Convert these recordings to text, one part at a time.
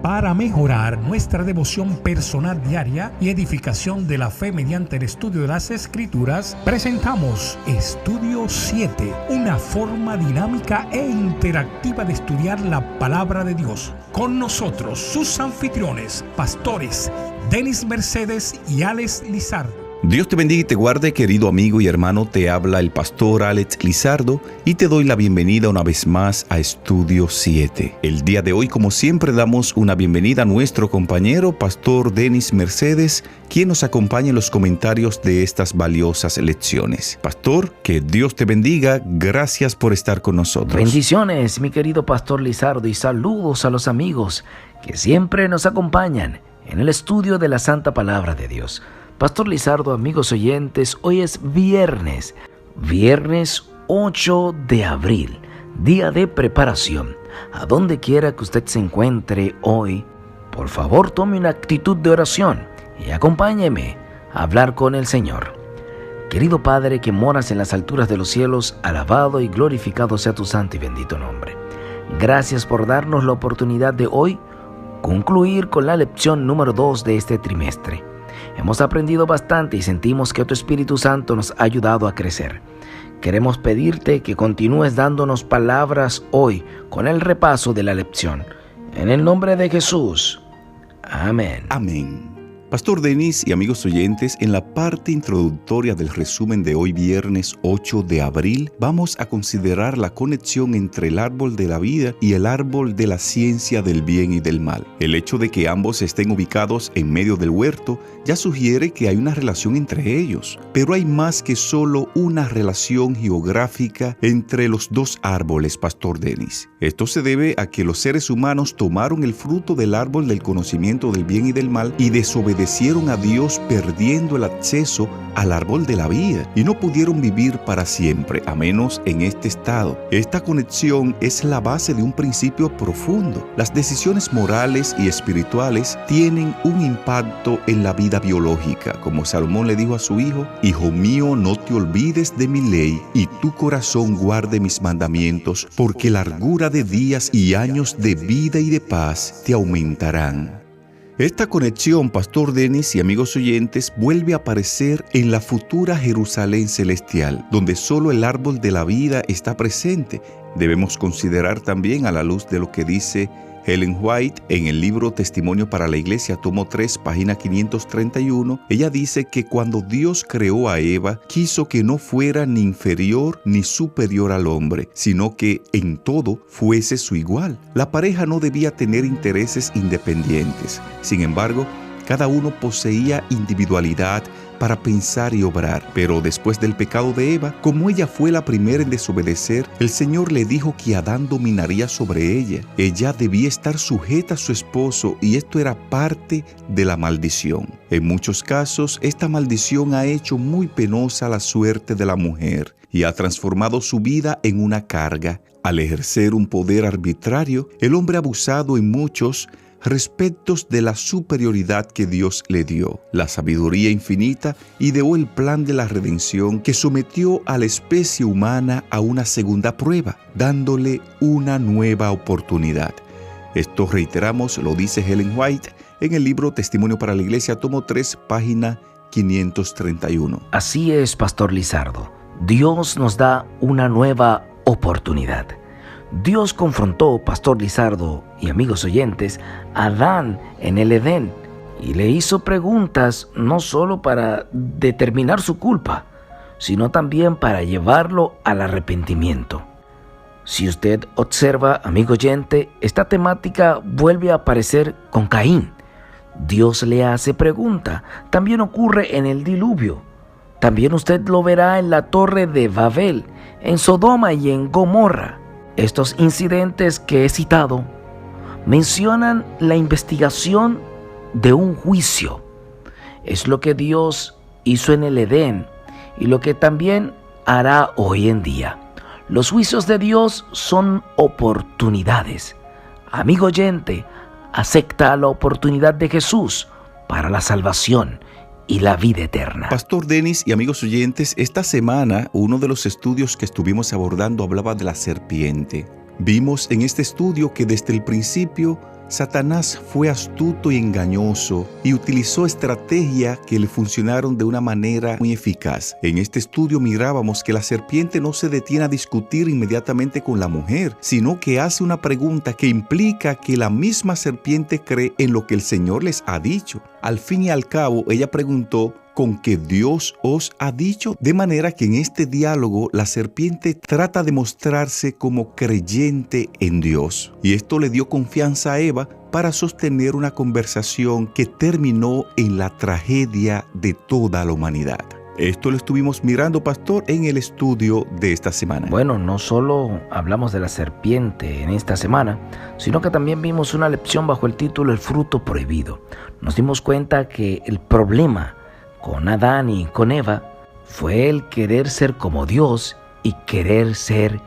Para mejorar nuestra devoción personal diaria y edificación de la fe mediante el estudio de las Escrituras, presentamos Estudio 7, una forma dinámica e interactiva de estudiar la Palabra de Dios. Con nosotros, sus anfitriones, pastores Denis Mercedes y Alex Lizardo. Dios te bendiga y te guarde, querido amigo y hermano. Te habla el pastor Alex Lizardo y te doy la bienvenida una vez más a Estudio 7. El día de hoy, como siempre, damos una bienvenida a nuestro compañero, pastor Denis Mercedes, quien nos acompaña en los comentarios de estas valiosas lecciones. Pastor, que Dios te bendiga. Gracias por estar con nosotros. Bendiciones, mi querido pastor Lizardo, y saludos a los amigos que siempre nos acompañan en el estudio de la Santa Palabra de Dios. Pastor Lizardo, amigos oyentes, hoy es viernes 8 de abril, día de preparación. A donde quiera que usted se encuentre hoy, por favor tome una actitud de oración y acompáñeme a hablar con el Señor. Querido Padre que moras en las alturas de los cielos, alabado y glorificado sea tu santo y bendito nombre. Gracias por darnos la oportunidad de hoy concluir con la lección número 2 de este trimestre. Hemos aprendido bastante y sentimos que tu Espíritu Santo nos ha ayudado a crecer. Queremos pedirte que continúes dándonos palabras hoy con el repaso de la lección. En el nombre de Jesús. Amén. Amén. Pastor Denis y amigos oyentes, en la parte introductoria del resumen de hoy viernes 8 de abril, vamos a considerar la conexión entre el árbol de la vida y el árbol de la ciencia del bien y del mal. El hecho de que ambos estén ubicados en medio del huerto ya sugiere que hay una relación entre ellos, pero hay más que solo una relación geográfica entre los dos árboles, Pastor Denis. Esto se debe a que los seres humanos tomaron el fruto del árbol del conocimiento del bien y del mal y desobedecieron a Dios, perdiendo el acceso al árbol de la vida, y no pudieron vivir para siempre, a menos en este estado. Esta conexión es la base de un principio profundo. Las decisiones morales y espirituales tienen un impacto en la vida biológica, como Salomón le dijo a su hijo: Hijo mío, no te olvides de mi ley, y tu corazón guarde mis mandamientos, porque largura de días y años de vida y de paz te aumentarán. Esta conexión, Pastor Denis y amigos oyentes, vuelve a aparecer en la futura Jerusalén celestial, donde solo el árbol de la vida está presente. Debemos considerar también, a la luz de lo que dice Ellen White en el libro Testimonio para la Iglesia, tomo 3, página 531, ella dice que cuando Dios creó a Eva, quiso que no fuera ni inferior ni superior al hombre, sino que en todo fuese su igual. La pareja no debía tener intereses independientes. Sin embargo, cada uno poseía individualidad para pensar y obrar. Pero después del pecado de Eva, como ella fue la primera en desobedecer, el Señor le dijo que Adán dominaría sobre ella. Ella debía estar sujeta a su esposo, y esto era parte de la maldición. En muchos casos, esta maldición ha hecho muy penosa la suerte de la mujer y ha transformado su vida en una carga. Al ejercer un poder arbitrario, el hombre ha abusado en muchos respectos de la superioridad que Dios le dio, la sabiduría infinita, ideó el plan de la redención que sometió a la especie humana a una segunda prueba, dándole una nueva oportunidad. Esto, reiteramos, lo dice Ellen White en el libro Testimonio para la Iglesia, tomo 3, página 531. Así es, Pastor Lizardo. Dios nos da una nueva oportunidad. Dios confrontó, Pastor Lizardo y amigos oyentes, a Adán en el Edén y le hizo preguntas no solo para determinar su culpa, sino también para llevarlo al arrepentimiento. Si usted observa, amigo oyente, esta temática vuelve a aparecer con Caín. Dios le hace pregunta. También ocurre en el diluvio. También usted lo verá en la Torre de Babel, en Sodoma y en Gomorra. Estos incidentes que he citado mencionan la investigación de un juicio. Es lo que Dios hizo en el Edén y lo que también hará hoy en día. Los juicios de Dios son oportunidades. Amigo oyente, acepta la oportunidad de Jesús para la salvación y la vida eterna. Pastor Denis y amigos oyentes, esta semana uno de los estudios que estuvimos abordando hablaba de la serpiente. Vimos en este estudio que desde el principio Satanás fue astuto y engañoso y utilizó estrategias que le funcionaron de una manera muy eficaz. En este estudio mirábamos que la serpiente no se detiene a discutir inmediatamente con la mujer, sino que hace una pregunta que implica que la misma serpiente cree en lo que el Señor les ha dicho. Al fin y al cabo, ella preguntó: ¿con que Dios os ha dicho? De manera que en este diálogo la serpiente trata de mostrarse como creyente en Dios. Y esto le dio confianza a Eva para sostener una conversación que terminó en la tragedia de toda la humanidad. Esto lo estuvimos mirando, pastor, en el estudio de esta semana. Bueno, no solo hablamos de la serpiente en esta semana, sino que también vimos una lección bajo el título El fruto prohibido. Nos dimos cuenta que el problema con Adán y con Eva fue el querer ser como Dios y querer ser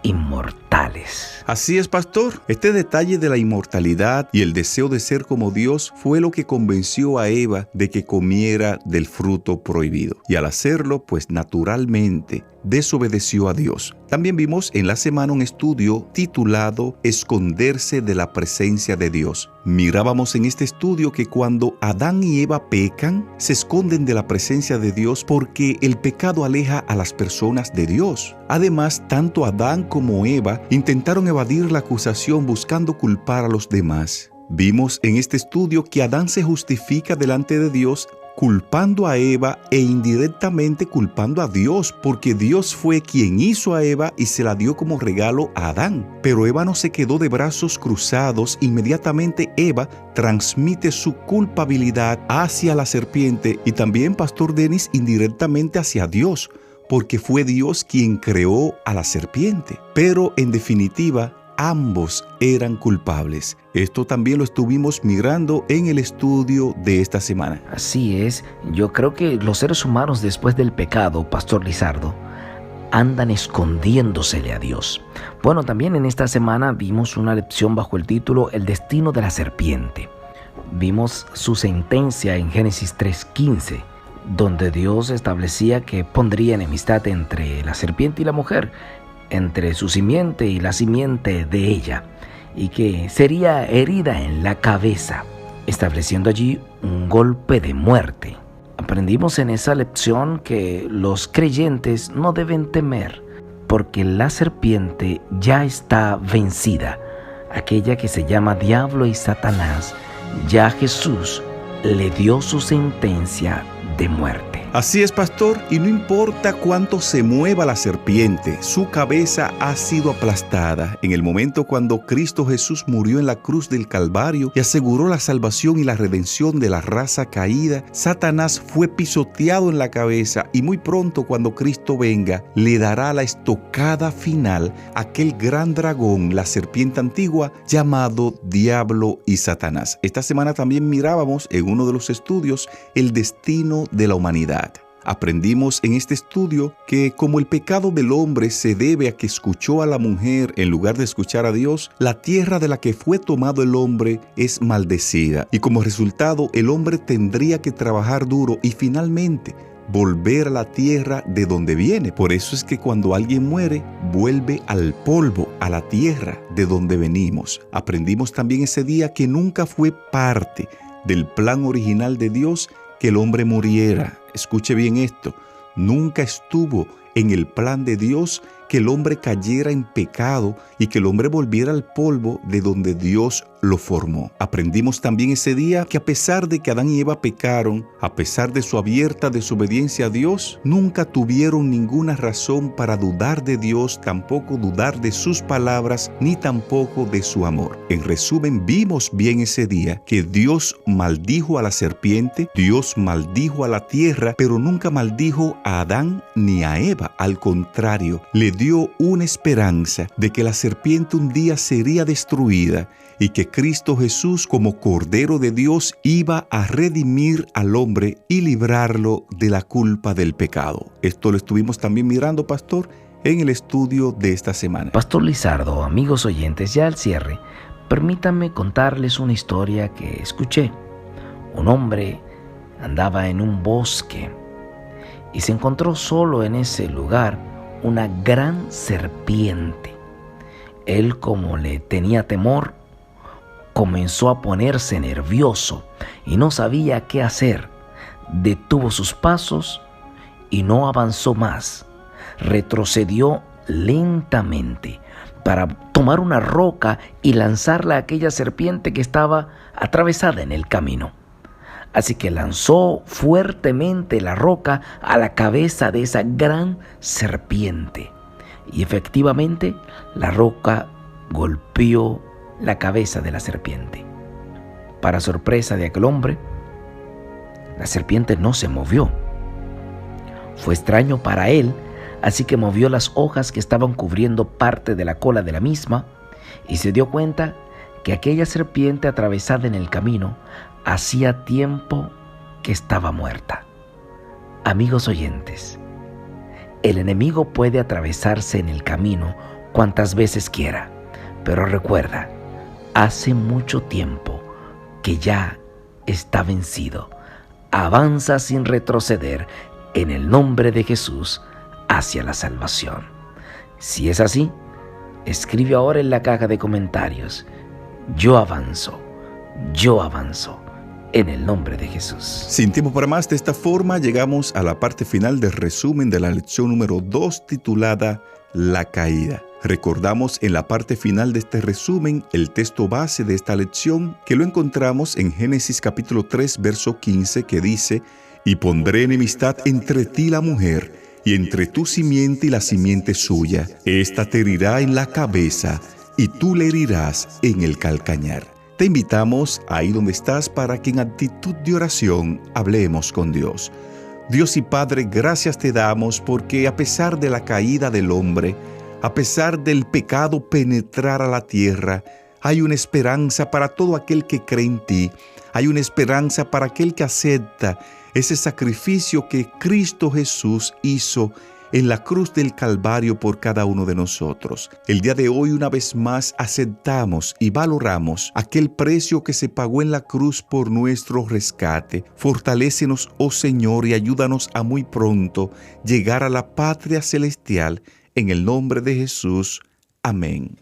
inmortales. Así es, pastor. Este detalle de la inmortalidad y el deseo de ser como Dios fue lo que convenció a Eva de que comiera del fruto prohibido. Y al hacerlo, pues naturalmente desobedeció a Dios. También vimos en la semana un estudio titulado Esconderse de la presencia de Dios. Mirábamos en este estudio que cuando Adán y Eva pecan, se esconden de la presencia de Dios porque el pecado aleja a las personas de Dios. Además, tanto Adán como Eva intentaron evadir la acusación buscando culpar a los demás. Vimos en este estudio que Adán se justifica delante de Dios culpando a Eva e indirectamente culpando a Dios, porque Dios fue quien hizo a Eva y se la dio como regalo a Adán. Pero Eva no se quedó de brazos cruzados. Inmediatamente Eva transmite su culpabilidad hacia la serpiente y también, pastor Denis, indirectamente hacia Dios, porque fue Dios quien creó a la serpiente. Pero en definitiva, ambos eran culpables. Esto también lo estuvimos mirando en el estudio de esta semana. Así es, yo creo que los seres humanos después del pecado, Pastor Lizardo, andan escondiéndosele a Dios. Bueno, también en esta semana vimos una lección bajo el título El destino de la serpiente. Vimos su sentencia en Génesis 3:15, donde Dios establecía que pondría enemistad entre la serpiente y la mujer, entre su simiente y la simiente de ella, y que sería herida en la cabeza, estableciendo allí un golpe de muerte. Aprendimos en esa lección que los creyentes no deben temer, porque la serpiente ya está vencida, aquella que se llama Diablo y Satanás. Ya Jesús le dio su sentencia de muerte. Así es, pastor, y no importa cuánto se mueva la serpiente, su cabeza ha sido aplastada. En el momento cuando Cristo Jesús murió en la cruz del Calvario y aseguró la salvación y la redención de la raza caída, Satanás fue pisoteado en la cabeza y muy pronto, cuando Cristo venga, le dará la estocada final a aquel gran dragón, la serpiente antigua, llamado Diablo y Satanás. Esta semana también mirábamos en uno de los estudios el destino de la humanidad. Aprendimos en este estudio que como el pecado del hombre se debe a que escuchó a la mujer en lugar de escuchar a Dios, la tierra de la que fue tomado el hombre es maldecida y como resultado el hombre tendría que trabajar duro y finalmente volver a la tierra de donde viene. Por eso es que cuando alguien muere, vuelve al polvo, a la tierra de donde venimos. Aprendimos también ese día que nunca fue parte del plan original de Dios que el hombre muriera. Escuche bien esto, nunca estuvo en el plan de Dios que el hombre cayera en pecado y que el hombre volviera al polvo de donde Dios lo formó. Aprendimos también ese día que a pesar de que Adán y Eva pecaron, a pesar de su abierta desobediencia a Dios, nunca tuvieron ninguna razón para dudar de Dios, tampoco dudar de sus palabras, ni tampoco de su amor. En resumen, vimos bien ese día que Dios maldijo a la serpiente, Dios maldijo a la tierra, pero nunca maldijo a Adán ni a Eva. Al contrario, le dio una esperanza de que la serpiente un día sería destruida y que Cristo Jesús, como Cordero de Dios, iba a redimir al hombre y librarlo de la culpa del pecado. Esto lo estuvimos también mirando, pastor, en el estudio de esta semana. Pastor Lizardo, amigos oyentes, ya al cierre, permítanme contarles una historia que escuché. Un hombre andaba en un bosque y se encontró solo en ese lugar una gran serpiente. Él, como le tenía temor, comenzó a ponerse nervioso y no sabía qué hacer. Detuvo sus pasos y no avanzó más. Retrocedió lentamente para tomar una roca y lanzarla a aquella serpiente que estaba atravesada en el camino. Así que lanzó fuertemente la roca a la cabeza de esa gran serpiente. Y efectivamente, la roca golpeó la cabeza de la serpiente. Para sorpresa de aquel hombre, la serpiente no se movió. Fue extraño para él, así que movió las hojas que estaban cubriendo parte de la cola de la misma y se dio cuenta que aquella serpiente atravesada en el camino hacía tiempo que estaba muerta. Amigos oyentes, el enemigo puede atravesarse en el camino cuantas veces quiera, pero recuerda, hace mucho tiempo que ya está vencido. Avanza sin retroceder en el nombre de Jesús hacia la salvación. Si es así, escribe ahora en la caja de comentarios: yo avanzo en el nombre de Jesús. Sin tiempo para más, de esta forma llegamos a la parte final del resumen de la lección número 2 titulada La caída. Recordamos en la parte final de este resumen el texto base de esta lección, que lo encontramos en Génesis capítulo 3 verso 15, que dice: y pondré enemistad entre ti y la mujer, y entre tu simiente y la simiente suya. Esta te herirá en la cabeza, y tú le herirás en el calcañar. Te invitamos ahí donde estás para que en actitud de oración hablemos con Dios. Dios y Padre, gracias te damos porque a pesar de la caída del hombre, a pesar del pecado penetrar a la tierra, hay una esperanza para todo aquel que cree en ti. Hay una esperanza para aquel que acepta ese sacrificio que Cristo Jesús hizo en la cruz del Calvario por cada uno de nosotros. El día de hoy, una vez más, aceptamos y valoramos aquel precio que se pagó en la cruz por nuestro rescate. Fortalécenos, oh Señor, y ayúdanos a muy pronto llegar a la patria celestial. En el nombre de Jesús. Amén.